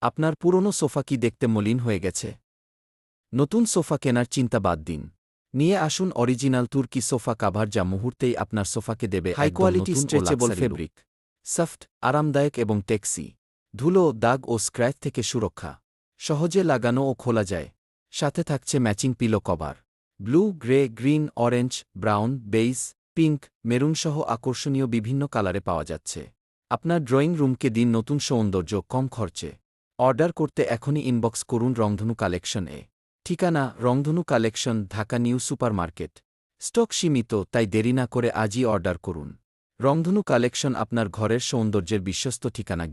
আপনার পুরনো সোফা কি দেখতে মলিন হয়ে গেছে? নতুন সোফা কেনার চিন্তা বাদ দিন। নিয়ে আসুন অরিজিনাল তুর্কি সোফা কাভার, যা মুহূর্তেই আপনার সোফাকে দেবে high quality stretchable fabric, soft, আরামদায়ক এবং টেক্সি। ধুলো, দাগ ও স্ক্র্যাচ থেকে সুরক্ষা। সহজে লাগানো ও খোলা যায়। সাথে থাকছে matching pillow cover. Blue, grey, green, orange, brown, beige, pink, maroon সহ আকর্ষণীয় বিভিন্ন কালারে পাওয়া যাচ্ছে। আপনার ড্রয়িং রুমকে দিন নতুন সৌন্দর্য কম খরচে। অর্ডার করতে এখনই ইনবক্স করুন রংধনু কালেকশন-এ। ঠিকানা: রংধনু collection, Dhaka new super market. Stock সীমিত, তাই দেরি না করে আজই অর্ডার করুন। রংধনু কালেকশন আপনার ঘরের সৌন্দর্যের বিশ্বস্ত ঠিকানা।